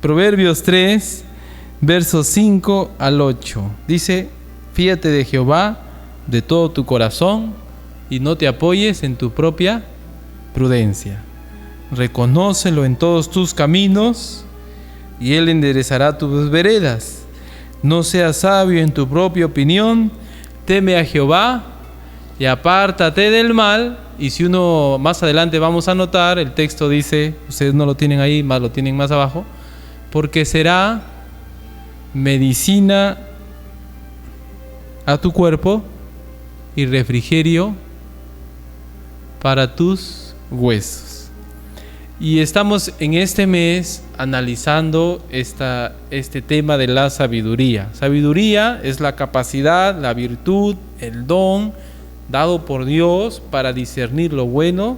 Proverbios 3, versos 5 al 8. Dice: fíate de Jehová de todo tu corazón y no te apoyes en tu propia prudencia. Reconócelo en todos tus caminos y Él enderezará tus veredas. No seas sabio en tu propia opinión, teme a Jehová y apártate del mal. Y si uno más adelante vamos a notar, el texto dice, ustedes no lo tienen ahí, más lo tienen más abajo, porque será medicina a tu cuerpo y refrigerio para tus huesos. Y estamos en este mes analizando este tema de la sabiduría. Sabiduría es la capacidad, la virtud, el don dado por Dios para discernir lo bueno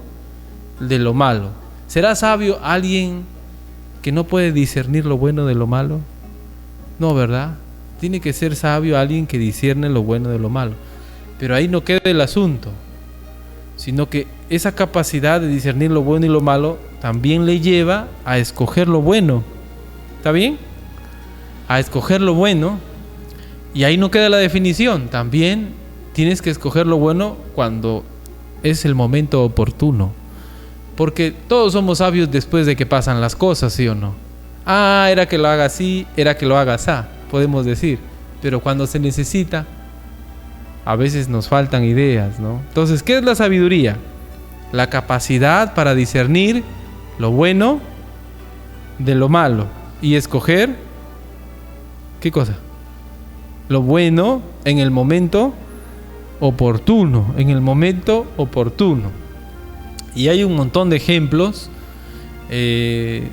de lo malo. ¿Será sabio alguien que no puede discernir lo bueno de lo malo? No, ¿verdad? Tiene que ser sabio alguien que discierne lo bueno de lo malo. Pero ahí no queda el asunto, sino que esa capacidad de discernir lo bueno y lo malo también le lleva a escoger lo bueno. ¿Está bien? A escoger lo bueno. Y ahí no queda la definición. También tienes que escoger lo bueno cuando es el momento oportuno. Porque todos somos sabios después de que pasan las cosas, ¿sí o no? Ah, era que lo haga así, era que lo haga así, podemos decir. Pero cuando se necesita, a veces nos faltan ideas, ¿no? Entonces, ¿qué es la sabiduría? La capacidad para discernir lo bueno de lo malo y escoger, ¿qué cosa? Lo bueno en el momento oportuno, Y hay un montón de ejemplos. En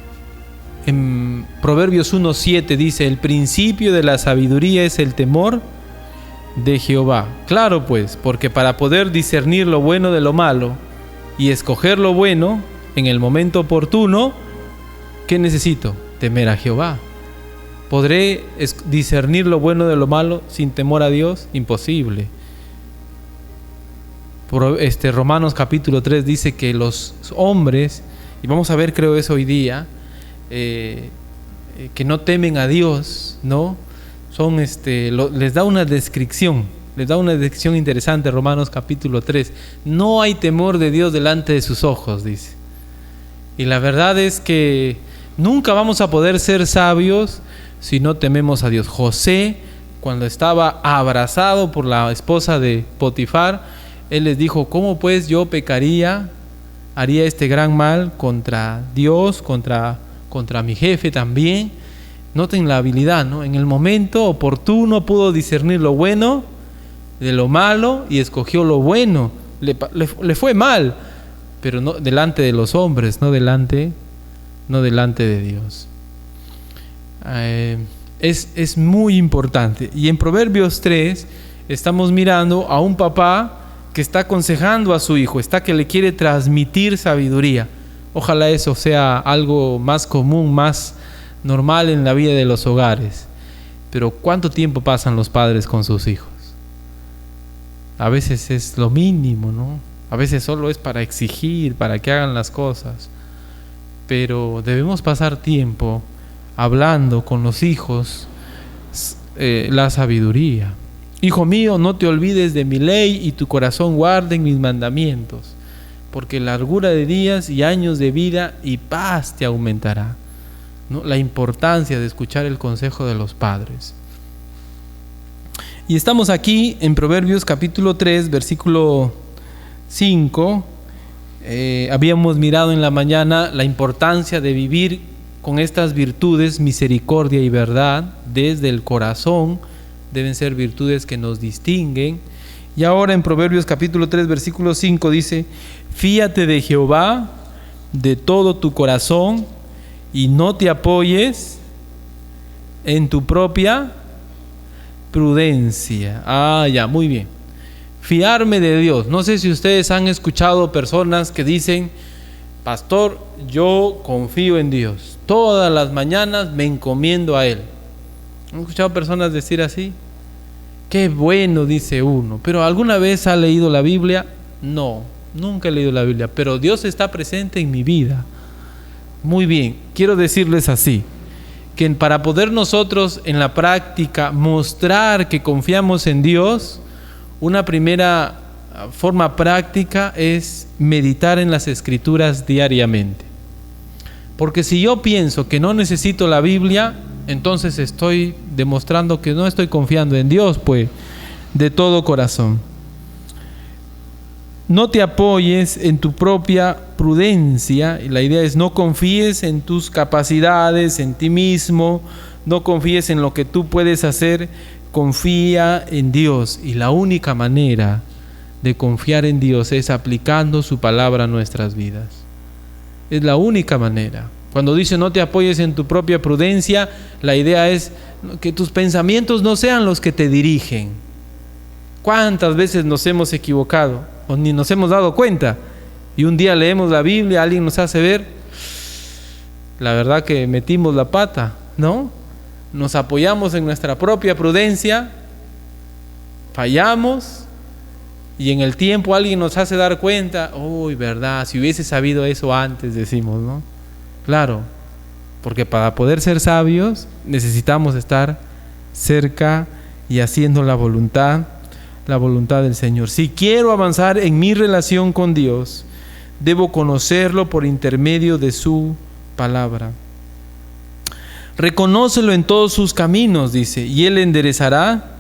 Proverbios 1:7 dice: el principio de la sabiduría es el temor de Jehová. Claro, pues, porque para poder discernir lo bueno de lo malo y escoger lo bueno en el momento oportuno, ¿qué necesito? Temer a Jehová. ¿Podré discernir lo bueno de lo malo sin temor a Dios? Imposible. Romanos capítulo 3 dice que los hombres, y vamos a ver, creo eso hoy día, que no temen a Dios, ¿no? Son les da una descripción interesante. Romanos capítulo 3: no hay temor de Dios delante de sus ojos, dice. Y la verdad es que nunca vamos a poder ser sabios si no tememos a Dios. José, cuando estaba abrazado por la esposa de Potifar, él les dijo: ¿cómo pues yo pecaría, haría este gran mal contra Dios, contra mi jefe también? Noten la habilidad, ¿no? En el momento oportuno pudo discernir lo bueno de lo malo y escogió lo bueno. Le fue mal, pero no delante de los hombres, no delante de Dios. Es muy importante. Y en Proverbios 3 estamos mirando a un papá que está aconsejando a su hijo, que le quiere transmitir sabiduría. Ojalá eso sea algo más común, más normal en la vida de los hogares. Pero ¿cuánto tiempo pasan los padres con sus hijos? A veces es lo mínimo, ¿no? A veces solo es para exigir, para que hagan las cosas. Pero debemos pasar tiempo hablando con los hijos la sabiduría. Hijo mío, no te olvides de mi ley y tu corazón guarde mis mandamientos, porque largura de días y años de vida y paz te aumentará, ¿no? La importancia de escuchar el consejo de los padres. Y estamos aquí en Proverbios capítulo 3, versículo 5. Habíamos mirado en la mañana la importancia de vivir con estas virtudes, misericordia y verdad, desde el corazón. Deben ser virtudes que nos distinguen. Y ahora en Proverbios capítulo 3, versículo 5 dice: fíate de Jehová de todo tu corazón y no te apoyes en tu propia prudencia. Ya, muy bien. Fiarme de Dios. No sé si ustedes han escuchado personas que dicen: pastor, yo confío en Dios. Todas las mañanas me encomiendo a Él. ¿Han escuchado personas decir así? Qué bueno, dice uno. ¿Pero alguna vez ha leído la Biblia? No, nunca he leído la Biblia. Pero Dios está presente en mi vida. Muy bien, quiero decirles así, que para poder nosotros en la práctica mostrar que confiamos en Dios, una primera forma práctica es meditar en las Escrituras diariamente. Porque si yo pienso que no necesito la Biblia, entonces estoy demostrando que no estoy confiando en Dios, pues, de todo corazón. No te apoyes en tu propia prudencia. Y la idea es no confíes en tus capacidades, en ti mismo, no confíes en lo que tú puedes hacer, confía en Dios. Y la única manera de confiar en Dios es aplicando su palabra a nuestras vidas. Es la única manera. Cuando dice no te apoyes en tu propia prudencia, la idea es que tus pensamientos no sean los que te dirigen. ¿Cuántas veces nos hemos equivocado o ni nos hemos dado cuenta? Y un día leemos la Biblia, alguien nos hace ver, la verdad que metimos la pata, ¿no? Nos apoyamos en nuestra propia prudencia, fallamos, y en el tiempo alguien nos hace dar cuenta, uy, verdad, si hubiese sabido eso antes, decimos, ¿no? Claro, porque para poder ser sabios necesitamos estar cerca y haciendo la voluntad del Señor. Si quiero avanzar en mi relación con Dios, debo conocerlo por intermedio de su palabra. Reconócelo en todos sus caminos, dice, y Él enderezará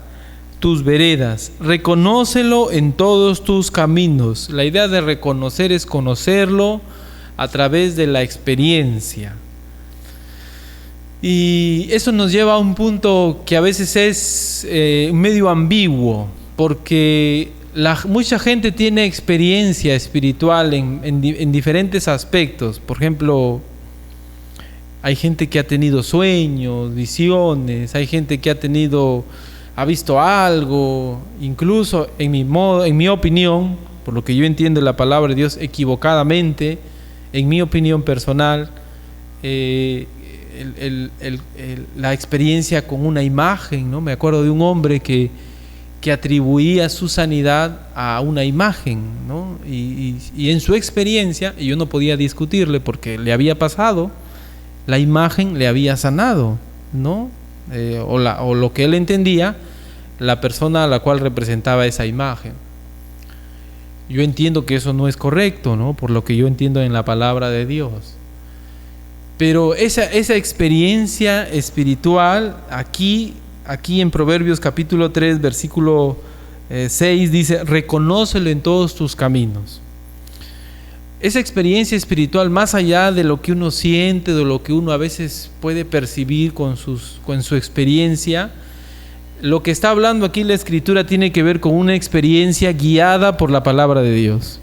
tus veredas. Reconócelo en todos tus caminos. La idea de reconocer es conocerlo a través de la experiencia. Y eso nos lleva a un punto que a veces es medio ambiguo, porque mucha gente tiene experiencia espiritual en diferentes aspectos. Por ejemplo, hay gente que ha tenido sueños, visiones, hay gente que ha visto algo, incluso en mi opinión, por lo que yo entiendo la palabra de Dios equivocadamente, en mi opinión personal, la experiencia con una imagen, ¿no? Me acuerdo de un hombre que atribuía su sanidad a una imagen, ¿no? Y en su experiencia, y yo no podía discutirle porque le había pasado, la imagen le había sanado, ¿no? O lo que él entendía, la persona a la cual representaba esa imagen. Yo entiendo que eso no es correcto, ¿no? Por lo que yo entiendo en la palabra de Dios. Pero esa experiencia espiritual, aquí en Proverbios capítulo 3, versículo 6, dice, reconócelo en todos tus caminos. Esa experiencia espiritual, más allá de lo que uno siente, de lo que uno a veces puede percibir con su experiencia, lo que está hablando aquí la Escritura tiene que ver con una experiencia guiada por la palabra de Dios.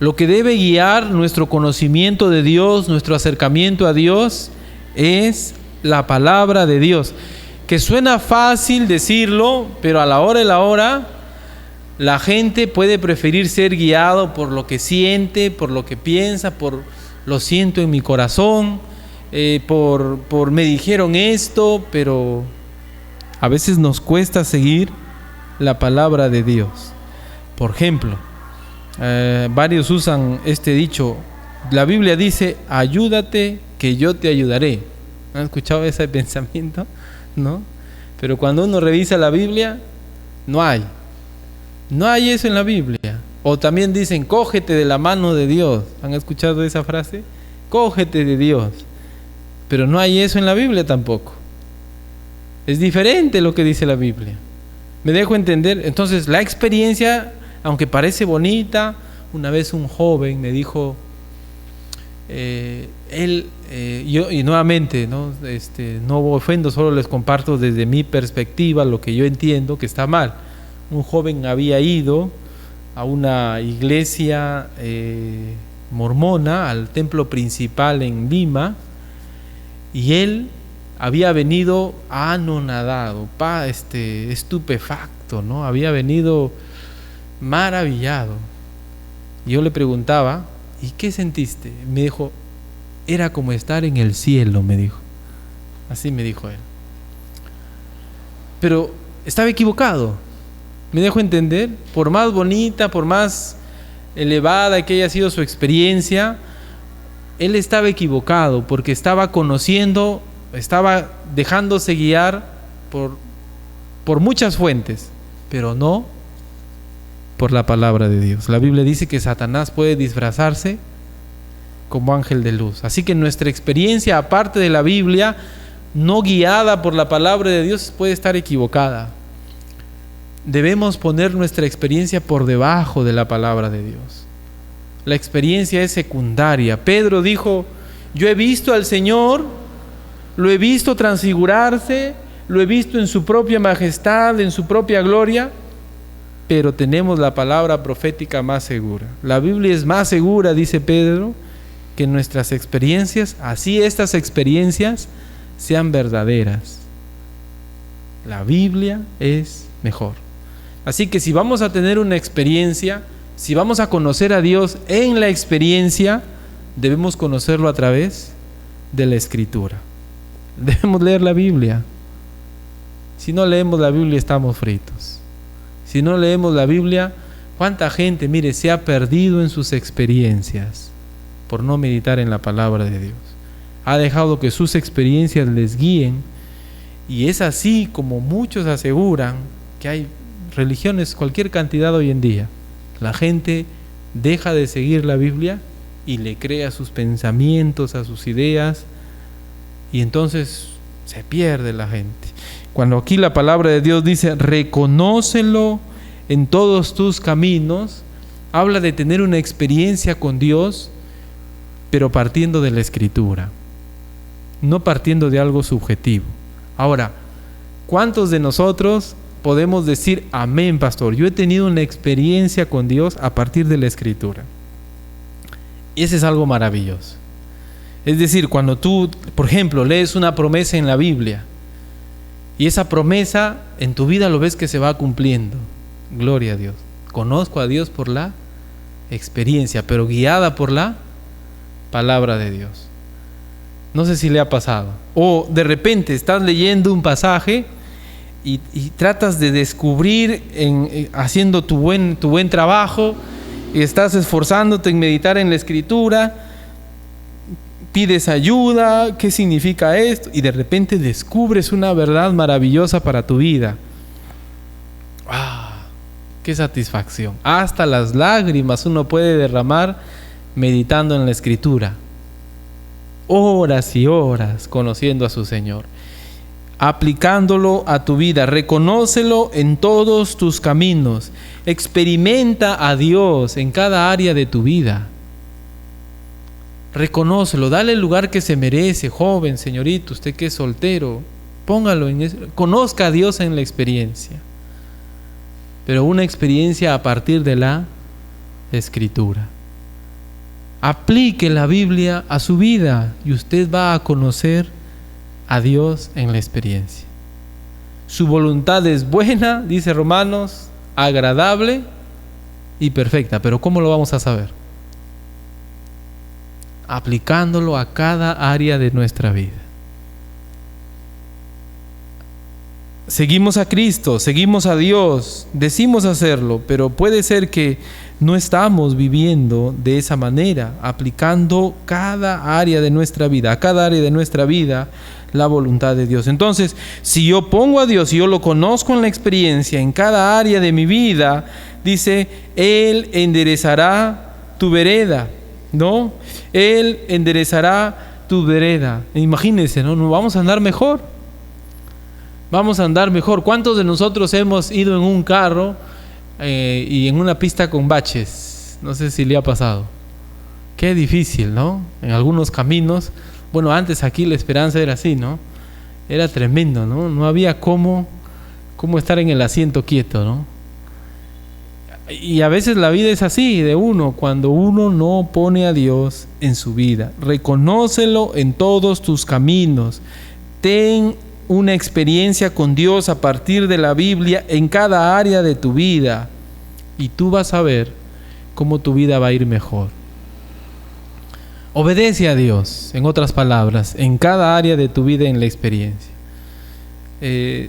Lo que debe guiar nuestro conocimiento de Dios, nuestro acercamiento a Dios, es la palabra de Dios. Que suena fácil decirlo, pero a la hora de la hora, la gente puede preferir ser guiado por lo que siente, por lo que piensa, por lo siento en mi corazón, por me dijeron esto, pero a veces nos cuesta seguir la palabra de Dios. Por ejemplo, varios usan este dicho, la Biblia dice, ayúdate que yo te ayudaré. ¿Han escuchado ese pensamiento? ¿No? Pero cuando uno revisa la Biblia, no hay eso en la Biblia. O también dicen, cógete de la mano de Dios. ¿Han escuchado esa frase? Cógete de Dios. Pero no hay eso en la Biblia tampoco. Es diferente lo que dice la Biblia. ¿Me dejo entender? Entonces, la experiencia, aunque parece bonita, una vez un joven me dijo, yo, y nuevamente, ¿no? No ofendo, solo les comparto desde mi perspectiva lo que yo entiendo que está mal. Un joven había ido a una iglesia mormona, al templo principal en Lima, y él había venido anonadado, estupefacto, ¿no? Había venido maravillado. Yo le preguntaba, ¿y qué sentiste? Me dijo, era como estar en el cielo, me dijo. Así me dijo él. Pero estaba equivocado. ¿Me dejo entender? Por más bonita, por más elevada que haya sido su experiencia, él estaba equivocado porque estaba conociendo, estaba dejándose guiar por muchas fuentes, pero no por la palabra de Dios. La Biblia dice que Satanás puede disfrazarse como ángel de luz. Así que nuestra experiencia, aparte de la Biblia, no guiada por la palabra de Dios, puede estar equivocada. Debemos poner nuestra experiencia por debajo de la palabra de Dios. La experiencia es secundaria. Pedro dijo: yo he visto al Señor, lo he visto transfigurarse, lo he visto en su propia majestad, en su propia gloria, pero tenemos la palabra profética más segura. La Biblia es más segura, dice Pedro, que nuestras experiencias, así estas experiencias sean verdaderas. La Biblia es mejor. Así que si vamos a tener una experiencia, si vamos a conocer a Dios en la experiencia, debemos conocerlo a través de la Escritura. Debemos leer la Biblia. Si no leemos la Biblia, estamos fritos. Si no leemos la Biblia, ¿cuánta gente, mire, se ha perdido en sus experiencias por no meditar en la palabra de Dios? Ha dejado que sus experiencias les guíen, y es así como muchos aseguran que hay religiones, cualquier cantidad hoy en día. La gente deja de seguir la Biblia y le cree a sus pensamientos, a sus ideas, y entonces se pierde la gente. Cuando aquí la palabra de Dios dice: reconócelo en todos tus caminos, habla de tener una experiencia con Dios, pero partiendo de la Escritura, no partiendo de algo subjetivo. Ahora, ¿cuántos de nosotros podemos decir: amén, pastor, yo he tenido una experiencia con Dios a partir de la Escritura? Y ese es algo maravilloso. Es decir, cuando tú, por ejemplo, lees una promesa en la Biblia, y esa promesa en tu vida lo ves que se va cumpliendo. Gloria a Dios. Conozco a Dios por la experiencia, pero guiada por la palabra de Dios. No sé si le ha pasado. O de repente estás leyendo un pasaje y tratas de descubrir, haciendo tu buen trabajo, y estás esforzándote en meditar en la Escritura, pides ayuda, ¿qué significa esto? Y de repente descubres una verdad maravillosa para tu vida. ¡Ah! ¡Qué satisfacción! Hasta las lágrimas uno puede derramar meditando en la Escritura. Horas y horas conociendo a su Señor, aplicándolo a tu vida. Reconócelo en todos tus caminos. Experimenta a Dios en cada área de tu vida. Reconócelo, dale el lugar que se merece, joven, señorito, usted que es soltero, póngalo en eso. Conozca a Dios en la experiencia, pero una experiencia a partir de la Escritura. Aplique la Biblia a su vida y usted va a conocer a Dios en la experiencia. Su voluntad es buena, dice Romanos, agradable y perfecta. Pero ¿cómo lo vamos a saber? Aplicándolo a cada área de nuestra vida. Seguimos a Cristo, seguimos a Dios, decimos hacerlo, pero puede ser que no estamos viviendo de esa manera, aplicando cada área de nuestra vida, a cada área de nuestra vida, la voluntad de Dios. Entonces, si yo pongo a Dios y yo lo conozco en la experiencia, en cada área de mi vida, dice, Él enderezará tu vereda, ¿no? Él enderezará tu vereda. Imagínense, ¿no? Nos vamos a andar mejor. Vamos a andar mejor. ¿Cuántos de nosotros hemos ido en un carro y en una pista con baches? No sé si le ha pasado. Qué difícil, ¿no? En algunos caminos. Bueno, antes aquí la Esperanza era así, ¿no? Era tremendo, ¿no? No había cómo estar en el asiento quieto, ¿no? Y a veces la vida es así, de uno, cuando uno no pone a Dios en su vida. Reconócelo en todos tus caminos. Ten una experiencia con Dios a partir de la Biblia en cada área de tu vida, y tú vas a ver cómo tu vida va a ir mejor. Obedece a Dios, en otras palabras, en cada área de tu vida en la experiencia.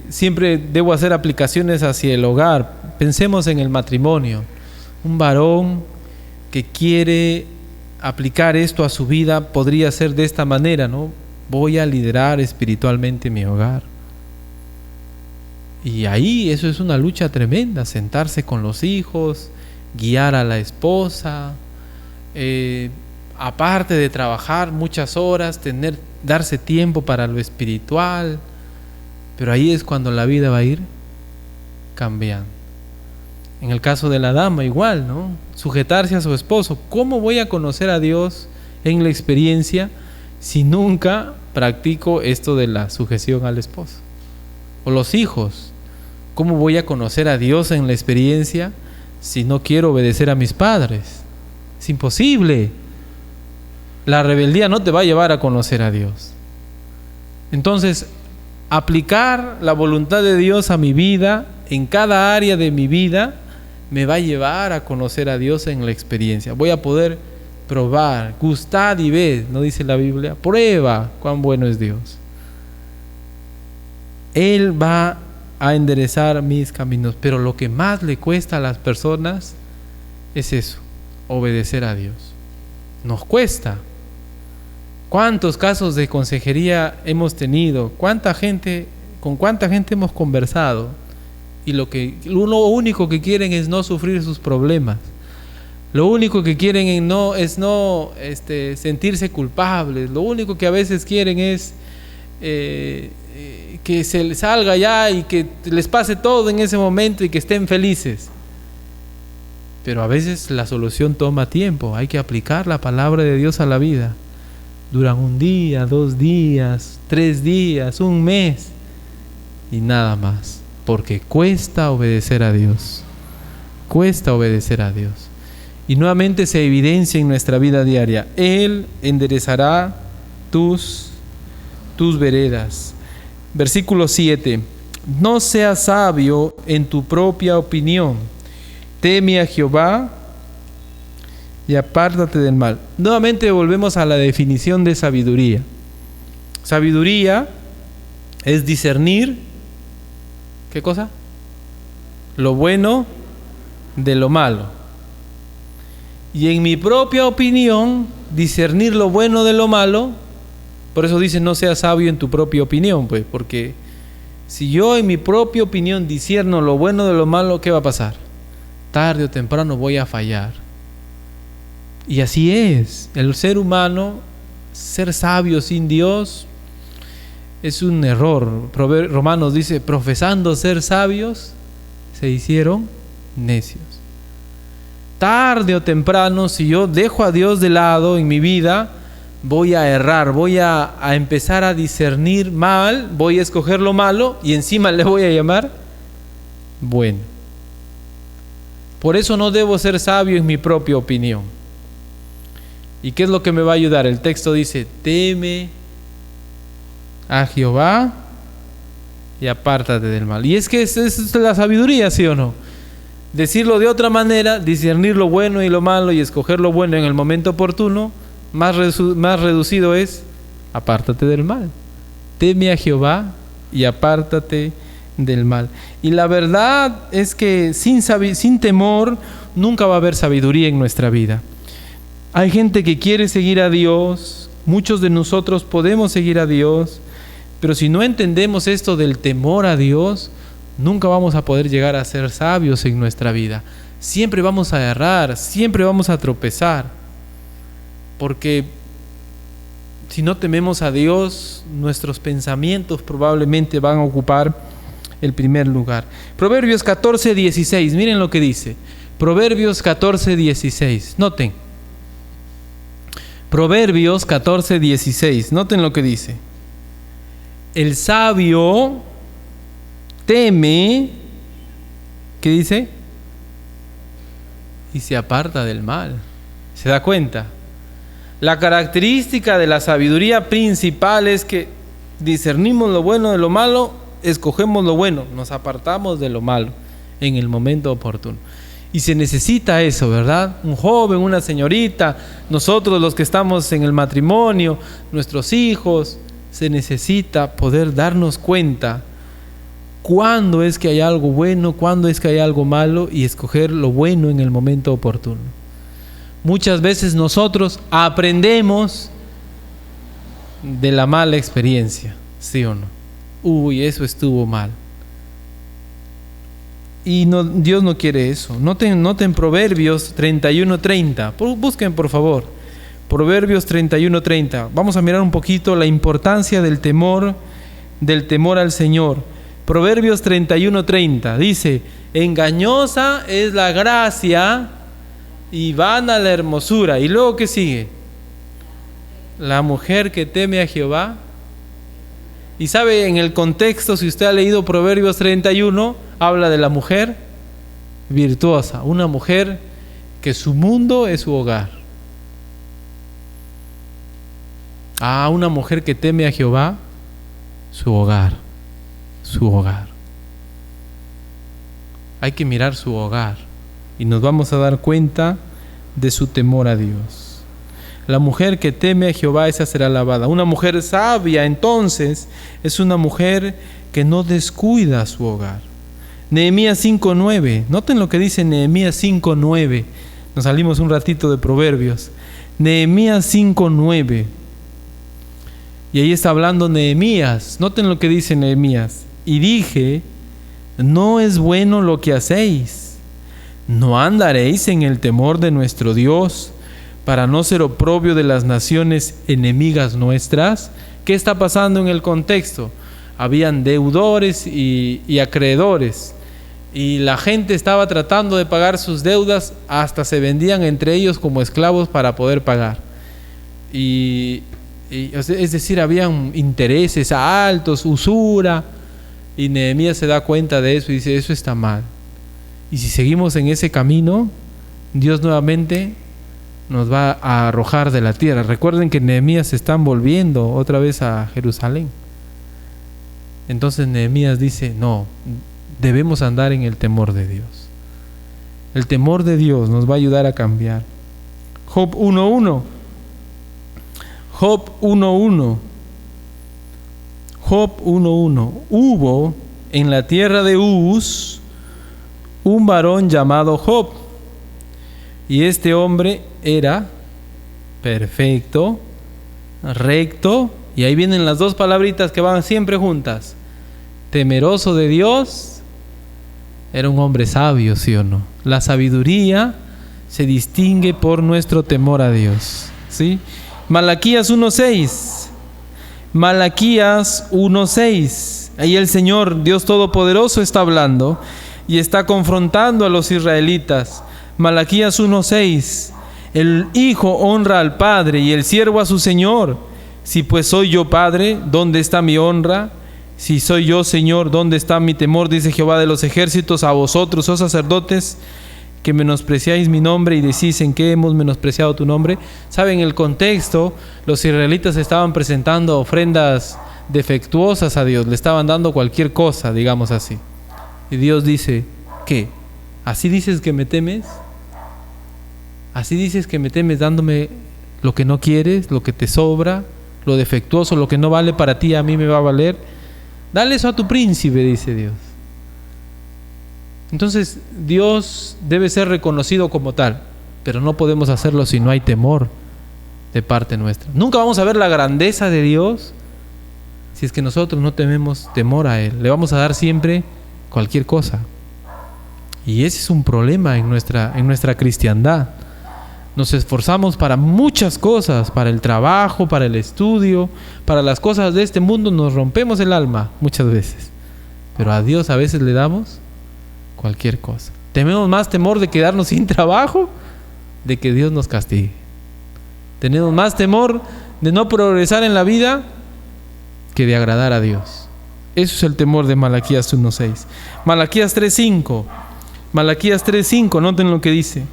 Siempre debo hacer aplicaciones hacia el hogar. Pensemos en el matrimonio. Un varón que quiere aplicar esto a su vida podría ser de esta manera, ¿no? Voy a liderar espiritualmente mi hogar. Y ahí eso es una lucha tremenda, sentarse con los hijos, guiar a la esposa, aparte de trabajar muchas horas, darse tiempo para lo espiritual. Pero ahí es cuando la vida va a ir cambiando. En el caso de la dama igual, ¿no? Sujetarse a su esposo. ¿Cómo voy a conocer a Dios en la experiencia si nunca practico esto de la sujeción al esposo? O los hijos. ¿Cómo voy a conocer a Dios en la experiencia si no quiero obedecer a mis padres? Es imposible. La rebeldía no te va a llevar a conocer a Dios. Entonces, aplicar la voluntad de Dios a mi vida, en cada área de mi vida, me va a llevar a conocer a Dios en la experiencia. Voy a poder probar, gustad y ved, ¿no dice la Biblia? Prueba cuán bueno es Dios. Él va a enderezar mis caminos, pero lo que más le cuesta a las personas es eso, obedecer a Dios. Nos cuesta. ¿Cuántos casos de consejería hemos tenido? ¿Con cuánta gente hemos conversado? Y lo único que quieren es no sufrir sus problemas. Lo único que quieren es no sentirse culpables. Lo único que a veces quieren es que se les salga ya y que les pase todo en ese momento y que estén felices. Pero a veces la solución toma tiempo. Hay que aplicar la palabra de Dios a la vida. Duran 1 día, 2 días, 3 días, 1 mes y nada más. Porque cuesta obedecer a Dios. Cuesta obedecer a Dios. Y nuevamente se evidencia en nuestra vida diaria. Él enderezará tus veredas. Versículo 7. No seas sabio en tu propia opinión. Teme a Jehová y apártate del mal. Nuevamente volvemos a la definición de sabiduría. Sabiduría es discernir, ¿qué cosa? Lo bueno de lo malo. Y en mi propia opinión, discernir lo bueno de lo malo. Por eso dice, no seas sabio en tu propia opinión, pues, porque si yo en mi propia opinión discierno lo bueno de lo malo, ¿qué va a pasar? Tarde o temprano voy a fallar. Y así es, el ser humano, ser sabio sin Dios es un error. Romanos dice, profesando ser sabios, se hicieron necios. Tarde o temprano, si yo dejo a Dios de lado en mi vida, voy a errar, voy a empezar a discernir mal, voy a escoger lo malo y encima le voy a llamar bueno. Por eso no debo ser sabio en mi propia opinión. ¿Y qué es lo que me va a ayudar? El texto dice, teme a Jehová y apártate del mal. Y es que esa es la sabiduría, ¿sí o no? Decirlo de otra manera, discernir lo bueno y lo malo y escoger lo bueno en el momento oportuno, más reducido es, apártate del mal. Teme a Jehová y apártate del mal. Y la verdad es que sin temor nunca va a haber sabiduría en nuestra vida. Hay gente que quiere seguir a Dios, muchos de nosotros podemos seguir a Dios, pero si no entendemos esto del temor a Dios, nunca vamos a poder llegar a ser sabios en nuestra vida. Siempre vamos a errar, siempre vamos a tropezar, porque si no tememos a Dios, nuestros pensamientos probablemente van a ocupar el primer lugar. Proverbios 14:16, miren lo que dice. Proverbios 14:16, noten. Proverbios 14:16, noten lo que dice. El sabio teme, ¿qué dice? Y se aparta del mal. ¿Se da cuenta? La característica de la sabiduría principal es que discernimos lo bueno de lo malo, escogemos lo bueno, nos apartamos de lo malo en el momento oportuno. Y se necesita eso, ¿verdad? Un joven, una señorita, nosotros los que estamos en el matrimonio, nuestros hijos, se necesita poder darnos cuenta cuándo es que hay algo bueno, cuándo es que hay algo malo y escoger lo bueno en el momento oportuno. muchas veces nosotros aprendemos de la mala experiencia, ¿sí o no? Uy, eso estuvo mal. Y no, Dios no quiere eso. Noten Proverbios 31:30. Busquen, por favor. Proverbios 31:30. Vamos a mirar un poquito la importancia del temor al Señor. Proverbios 31:30 dice: engañosa es la gracia y vana la hermosura. Y luego, ¿qué sigue? La mujer que teme a Jehová. Y sabe, en el contexto, si usted ha leído Proverbios 31, habla de la mujer virtuosa, una mujer que su mundo es su hogar. Una mujer que teme a Jehová, su hogar. Hay que mirar su hogar y nos vamos a dar cuenta de su temor a Dios. La mujer que teme a Jehová, esa será alabada. Una mujer sabia, entonces, es una mujer que no descuida su hogar. Nehemías 5:9. Noten lo que dice Nehemías 5:9. Nos salimos un ratito de Proverbios. Nehemías 5:9. Y ahí está hablando Nehemías. Noten lo que dice Nehemías. Y dije: no es bueno lo que hacéis. No andaréis en el temor de nuestro Dios, para no ser oprobio de las naciones enemigas nuestras. ¿Qué está pasando en el contexto? Habían deudores y acreedores, y la gente estaba tratando de pagar sus deudas, hasta se vendían entre ellos como esclavos para poder pagar. Es decir, habían intereses altos, usura, y Nehemías se da cuenta de eso y dice: eso está mal. Y si seguimos en ese camino, Dios nuevamente nos va a arrojar de la tierra. Recuerden que Nehemías se están volviendo otra vez a Jerusalén. Entonces Nehemías dice: no, debemos andar en el temor de Dios. El temor de Dios nos va a ayudar a cambiar. Job 1:1. Job 1:1. Job 1:1. Hubo en la tierra de Uz un varón llamado Job, y este hombre era perfecto, recto, y ahí vienen las dos palabritas que van siempre juntas: temeroso de Dios. Era un hombre sabio, ¿sí o no? La sabiduría se distingue por nuestro temor a Dios, ¿sí? Malaquías 1:6. Malaquías 1:6. Ahí el Señor, Dios Todopoderoso, está hablando y está confrontando a los israelitas. Malaquías 1:6. El hijo honra al padre y el siervo a su señor. Si pues soy yo padre, ¿dónde está mi honra? Si soy yo señor, ¿dónde está mi temor? Dice Jehová de los ejércitos. A vosotros, oh sacerdotes, que menospreciáis mi nombre y decís: ¿en qué hemos menospreciado tu nombre? Saben, el contexto, los israelitas estaban presentando ofrendas defectuosas a Dios, le estaban dando cualquier cosa, digamos así. Y Dios dice: ¿qué? ¿Así dices que me temes? ¿Así dices que me temes dándome lo que no quieres, lo que te sobra, lo defectuoso, lo que no vale para ti, a mí me va a valer? Dale eso a tu príncipe, dice Dios. Entonces, Dios debe ser reconocido como tal, pero no podemos hacerlo si no hay temor de parte nuestra. Nunca vamos a ver la grandeza de Dios si es que nosotros no tenemos temor a Él. Le vamos a dar siempre cualquier cosa. Y ese es un problema en nuestra cristiandad. Nos esforzamos para muchas cosas, para el trabajo, para el estudio, para las cosas de este mundo. Nos rompemos el alma muchas veces, pero a Dios a veces le damos cualquier cosa. Tenemos más temor de quedarnos sin trabajo, de que Dios nos castigue. Tenemos más temor de no progresar en la vida que de agradar a Dios. Eso es el temor de Malaquías 1:6. Malaquías 3:5. Malaquías 3:5, noten lo que dice: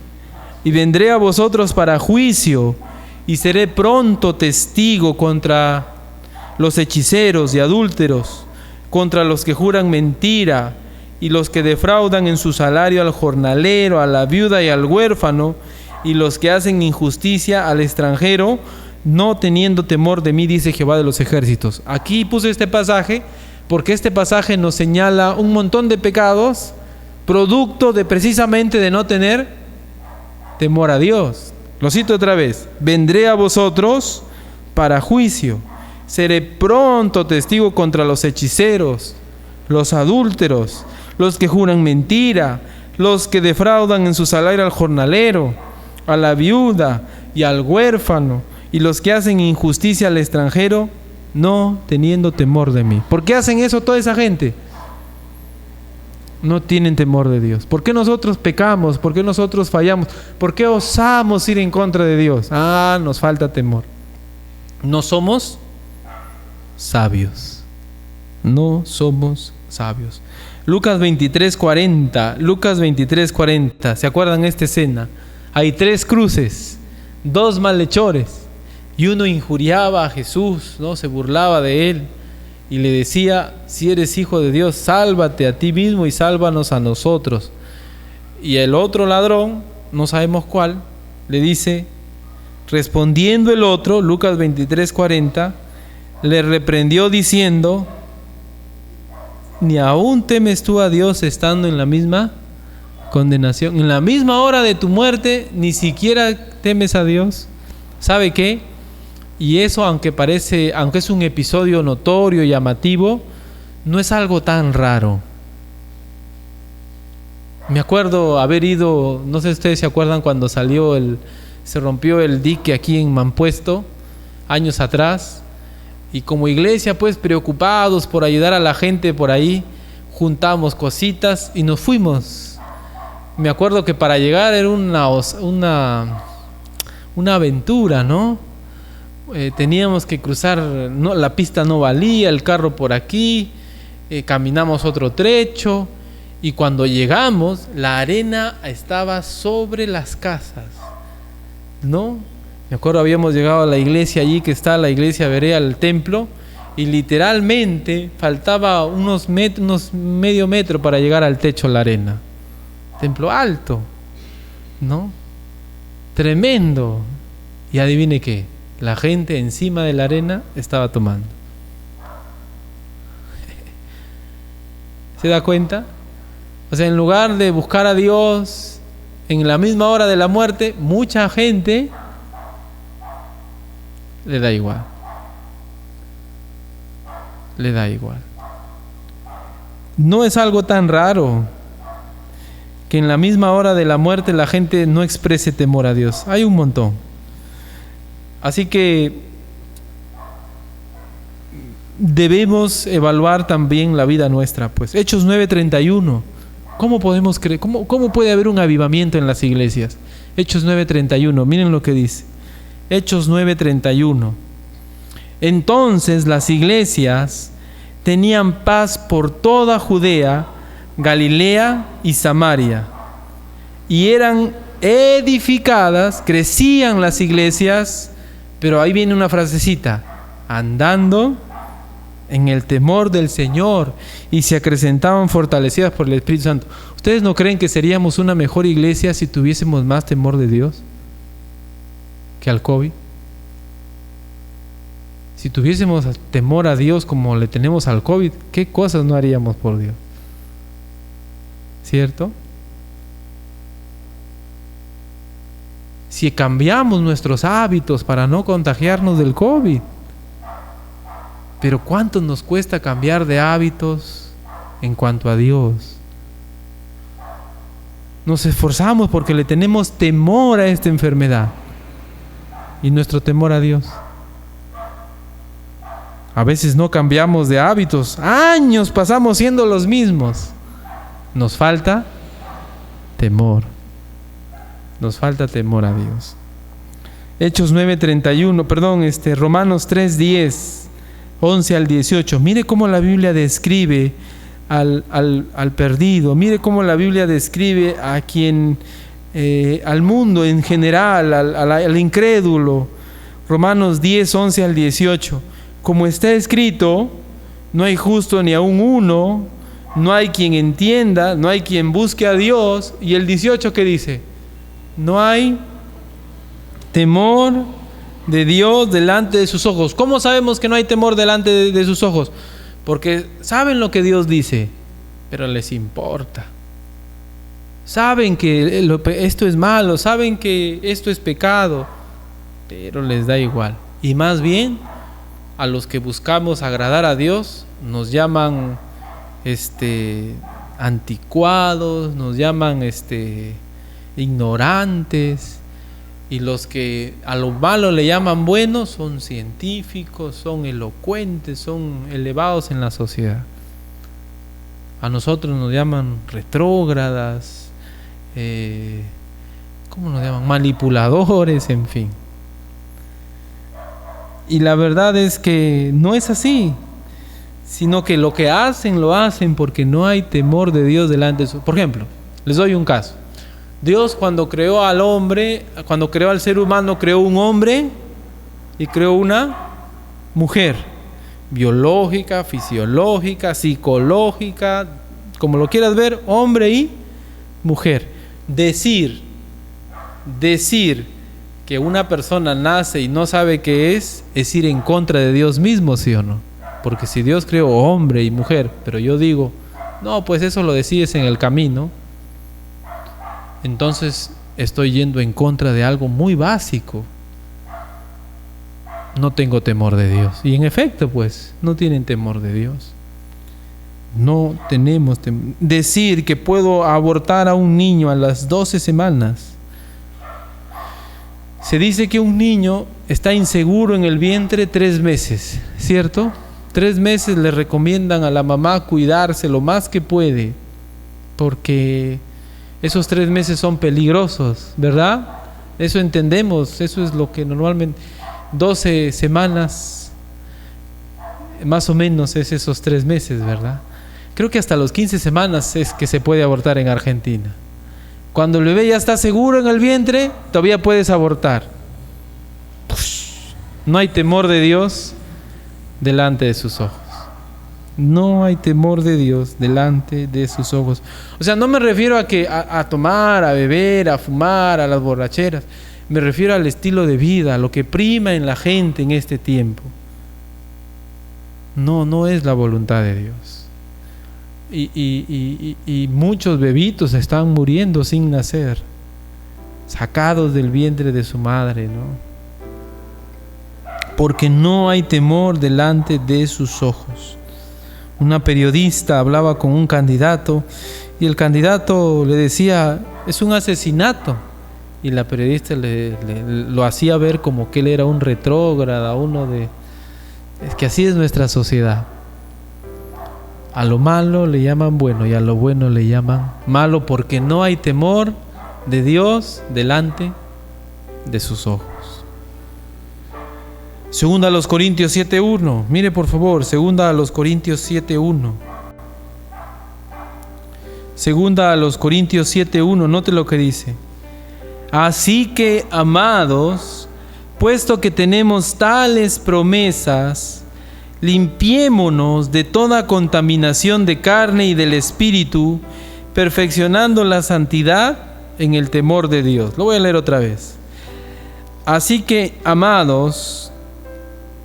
y vendré a vosotros para juicio, y seré pronto testigo contra los hechiceros y adúlteros, contra los que juran mentira, y los que defraudan en su salario al jornalero, a la viuda y al huérfano, y los que hacen injusticia al extranjero, no teniendo temor de mí, dice Jehová de los ejércitos. Aquí puse este pasaje porque este pasaje nos señala un montón de pecados, producto de precisamente de no tener temor a Dios. Lo cito otra vez. Vendré a vosotros para juicio. Seré pronto testigo contra los hechiceros, los adúlteros, los que juran mentira, los que defraudan en su salario al jornalero, a la viuda y al huérfano, y los que hacen injusticia al extranjero, no teniendo temor de mí. ¿Por qué hacen eso toda esa gente? No tienen temor de Dios. ¿Por qué nosotros pecamos? ¿Por qué nosotros fallamos? ¿Por qué osamos ir en contra de Dios? Nos falta temor. No somos sabios. No somos sabios. Lucas 23:40. Lucas 23:40. ¿Se acuerdan esta escena? Hay 3 cruces, 2 malhechores, y uno injuriaba a Jesús, ¿no? Se burlaba de él y le decía: si eres hijo de Dios, sálvate a ti mismo y sálvanos a nosotros. Y el otro ladrón, no sabemos cuál, le dice, respondiendo el otro, Lucas 23:40, le reprendió diciendo: ¿ni aún temes tú a Dios estando en la misma condenación? En la misma hora de tu muerte, ni siquiera temes a Dios. ¿Sabe qué? Y eso, aunque es un episodio notorio, llamativo, no es algo tan raro. Me acuerdo haber ido, no sé si ustedes se acuerdan cuando se rompió el dique aquí en Mampuesto, años atrás, y como iglesia, pues preocupados por ayudar a la gente por ahí, juntamos cositas y nos fuimos. Me acuerdo que para llegar era una aventura, ¿no? Teníamos que cruzar, la pista no valía, el carro por aquí, caminamos otro trecho, y cuando llegamos, la arena estaba sobre las casas, ¿no? Me acuerdo, habíamos llegado a la iglesia allí, que está la iglesia Berea, al templo, y literalmente faltaba unos medio metro para llegar al techo la arena. Templo alto, ¿no? Tremendo. Y adivine qué, la gente encima de la arena estaba tomando. ¿Se da cuenta? O sea, en lugar de buscar a Dios en la misma hora de la muerte, mucha gente le da igual. Le da igual. No es algo tan raro que en la misma hora de la muerte la gente no exprese temor a Dios. Hay un montón. Así que debemos evaluar también la vida nuestra. Pues Hechos 9:31. ¿Cómo podemos creer? ¿Cómo puede haber un avivamiento en las iglesias? Hechos 9:31. Miren lo que dice. Hechos 9:31. Entonces las iglesias tenían paz por toda Judea, Galilea y Samaria, y eran edificadas, crecían las iglesias, pero ahí viene una frasecita: andando en el temor del Señor, y se acrecentaban fortalecidas por el Espíritu Santo. ¿Ustedes no creen que seríamos una mejor iglesia si tuviésemos más temor de Dios que al COVID? Si tuviésemos temor a Dios como le tenemos al COVID, ¿qué cosas no haríamos por Dios? ¿Cierto? Si cambiamos nuestros hábitos para no contagiarnos del COVID. Pero ¿cuánto nos cuesta cambiar de hábitos en cuanto a Dios? Nos esforzamos porque le tenemos temor a esta enfermedad. ¿Y nuestro temor a Dios? A veces no cambiamos de hábitos. Años pasamos siendo los mismos. Nos falta temor. Nos falta temor a Dios. Hechos 9:31, Romanos 3:10, 11 al 18. Mire cómo la Biblia describe al perdido. Mire cómo la Biblia describe a quien, al mundo en general, al incrédulo. Romanos 10, 11 al 18. Como está escrito, no hay justo ni aun uno, no hay quien entienda, no hay quien busque a Dios. Y el 18, ¿qué dice? No hay temor de Dios delante de sus ojos. ¿Cómo sabemos que no hay temor delante de sus ojos? Porque saben lo que Dios dice, pero les importa. Saben que esto es malo, saben que esto es pecado, pero les da igual. Y más bien, a los que buscamos agradar a Dios, nos llaman anticuados, nos llaman ignorantes, y los que a lo malo le llaman buenos son científicos, son elocuentes, son elevados en la sociedad. A nosotros nos llaman retrógradas, ¿cómo nos llaman? Manipuladores, en fin. Y la verdad es que no es así, sino que lo que hacen, lo hacen porque no hay temor de Dios delante de su... Por ejemplo, les doy un caso. Dios, cuando creó al hombre, cuando creó al ser humano, creó un hombre y creó una mujer, biológica, fisiológica, psicológica, como lo quieras ver, hombre y mujer. Decir que una persona nace y no sabe qué es ir en contra de Dios mismo, ¿sí o no? Porque si Dios creó hombre y mujer, pero yo digo, no, pues eso lo decides en el camino, entonces estoy yendo en contra de algo muy básico. No tengo temor de Dios. Y en efecto, pues, no tienen temor de Dios. No tenemos temor. Decir que puedo abortar a un niño a las 12 semanas. Se dice que un niño está inseguro en el vientre 3 meses, ¿cierto? 3 meses le recomiendan a la mamá cuidarse lo más que puede, porque esos 3 meses son peligrosos, ¿verdad? Eso entendemos, eso es lo que normalmente 12 semanas, más o menos es esos 3 meses, ¿verdad? Creo que hasta los 15 semanas es que se puede abortar en Argentina. Cuando el bebé ya está seguro en el vientre, todavía puedes abortar. No hay temor de Dios delante de sus ojos. No hay temor de Dios delante de sus ojos. O sea, no me refiero a tomar, a beber, a fumar, a las borracheras. Me refiero al estilo de vida, a lo que prima en la gente en este tiempo. No es la voluntad de Dios. Y muchos bebitos están muriendo sin nacer, sacados del vientre de su madre, ¿no? Porque no hay temor delante de sus ojos. Una periodista hablaba con un candidato y el candidato le decía, es un asesinato. Y la periodista lo hacía ver como que él era un retrógrada, Es que así es nuestra sociedad. A lo malo le llaman bueno y a lo bueno le llaman malo, porque no hay temor de Dios delante de sus ojos. Segunda a los Corintios 7:1. Mire por favor, segunda a los Corintios 7:1. Segunda a los Corintios 7:1. Note lo que dice. Así que, amados, puesto que tenemos tales promesas, limpiémonos de toda contaminación de carne y del espíritu, perfeccionando la santidad en el temor de Dios. Lo voy a leer otra vez. Así que, amados,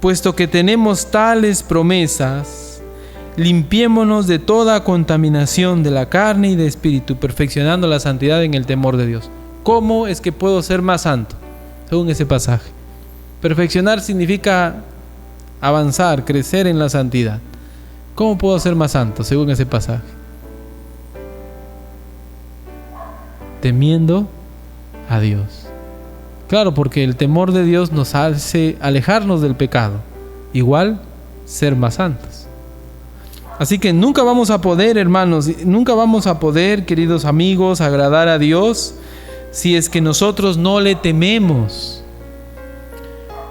puesto que tenemos tales promesas, limpiémonos de toda contaminación de la carne y del espíritu, perfeccionando la santidad en el temor de Dios. ¿Cómo es que puedo ser más santo? Según ese pasaje. Perfeccionar significa avanzar, crecer en la santidad. ¿Cómo puedo ser más santo según ese pasaje? Temiendo a Dios. Claro, porque el temor de Dios nos hace alejarnos del pecado. Igual, ser más santos. Así que nunca vamos a poder, hermanos, nunca vamos a poder, queridos amigos, agradar a Dios si es que nosotros no le tememos.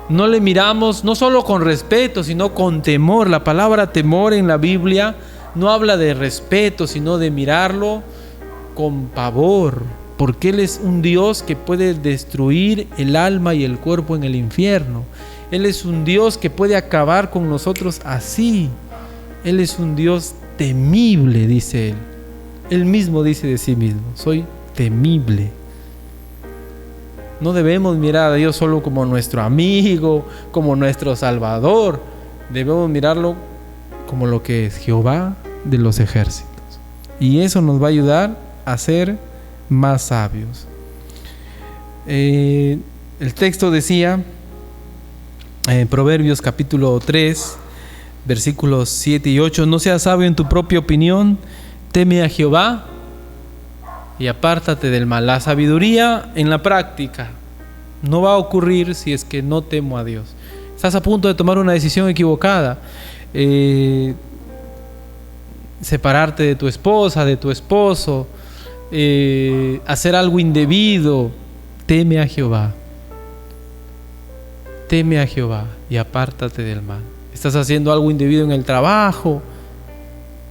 No le miramos, no solo con respeto, sino con temor. La palabra temor en la Biblia no habla de respeto, sino de mirarlo con pavor, porque Él es un Dios que puede destruir el alma y el cuerpo en el infierno. Él es un Dios que puede acabar con nosotros así. Él es un Dios temible, dice Él. Él mismo dice de sí mismo, soy temible. No debemos mirar a Dios solo como nuestro amigo, como nuestro Salvador. Debemos mirarlo como lo que es Jehová de los ejércitos. Y eso nos va a ayudar a ser más sabios. El texto decía, Proverbios capítulo 3, versículos 7 y 8, no seas sabio en tu propia opinión, teme a Jehová y apártate del mal. La sabiduría en la práctica no va a ocurrir si es que no temo a Dios. Estás a punto de tomar una decisión equivocada, separarte de tu esposa, de tu esposo, hacer algo indebido. Teme a Jehová. Teme a Jehová y apártate del mal. Estás haciendo algo indebido en el trabajo,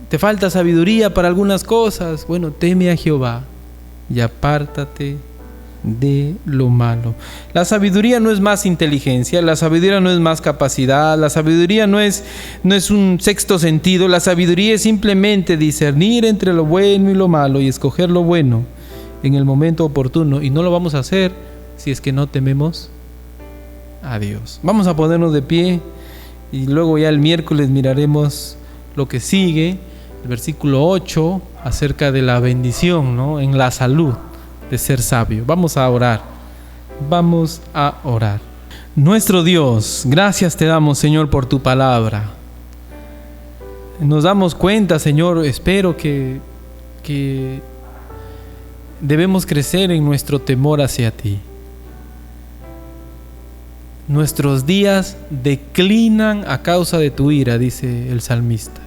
te falta sabiduría para algunas cosas. Bueno, teme a Jehová y apártate de lo malo. La sabiduría no es más inteligencia, la sabiduría no es más capacidad, la sabiduría no es un sexto sentido. La sabiduría es simplemente discernir entre lo bueno y lo malo y escoger lo bueno en el momento oportuno, y no lo vamos a hacer si es que no tememos a Dios. Vamos a ponernos de pie y luego ya el miércoles miraremos lo que sigue, el versículo 8, acerca de la bendición, ¿no?, en la salud de ser sabio. Vamos a orar. Vamos a orar. Nuestro Dios, gracias te damos, Señor, por tu palabra. Nos damos cuenta, Señor, espero que debemos crecer en nuestro temor hacia ti. Nuestros días declinan a causa de tu ira, dice el salmista.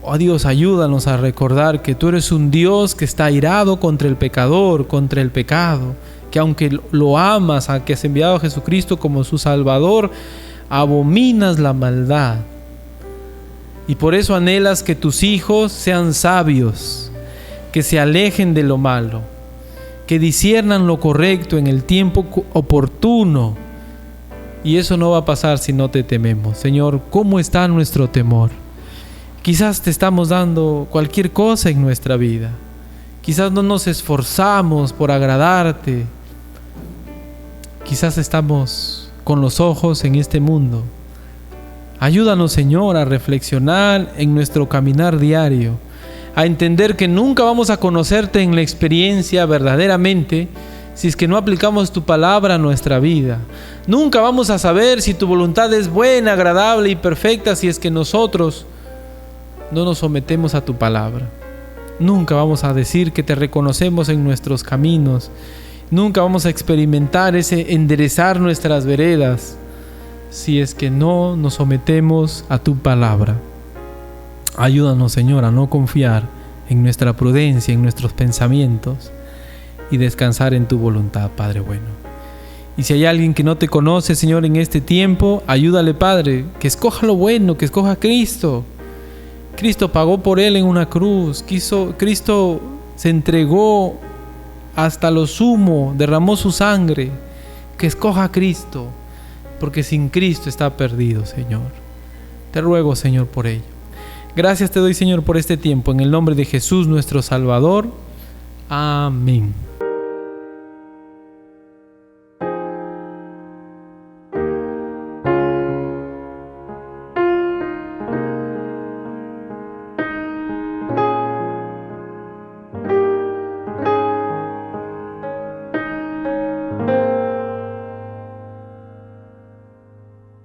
Oh Dios, ayúdanos a recordar que tú eres un Dios que está airado contra el pecador, contra el pecado, que aunque lo amas, a que has enviado a Jesucristo como su Salvador, abominas la maldad. Y por eso anhelas que tus hijos sean sabios, que se alejen de lo malo, que disciernan lo correcto en el tiempo oportuno. Y eso no va a pasar si no te tememos. Señor, ¿cómo está nuestro temor? Quizás te estamos dando cualquier cosa en nuestra vida. Quizás no nos esforzamos por agradarte. Quizás estamos con los ojos en este mundo. Ayúdanos, Señor, a reflexionar en nuestro caminar diario, a entender que nunca vamos a conocerte en la experiencia verdaderamente si es que no aplicamos tu palabra a nuestra vida. Nunca vamos a saber si tu voluntad es buena, agradable y perfecta si es que nosotros no nos sometemos a tu palabra. Nunca vamos a decir que te reconocemos en nuestros caminos. Nunca vamos a experimentar ese enderezar nuestras veredas si es que no nos sometemos a tu palabra. Ayúdanos, Señor, a no confiar en nuestra prudencia, en nuestros pensamientos, y descansar en tu voluntad, Padre bueno. Y si hay alguien que no te conoce, Señor, en este tiempo, ayúdale, Padre, que escoja lo bueno, que escoja a Cristo. Cristo pagó por él en una cruz. Cristo se entregó hasta lo sumo, derramó su sangre. Que escoja a Cristo, porque sin Cristo está perdido, Señor. Te ruego, Señor, por ello. Gracias te doy, Señor, por este tiempo. En el nombre de Jesús, nuestro Salvador. Amén.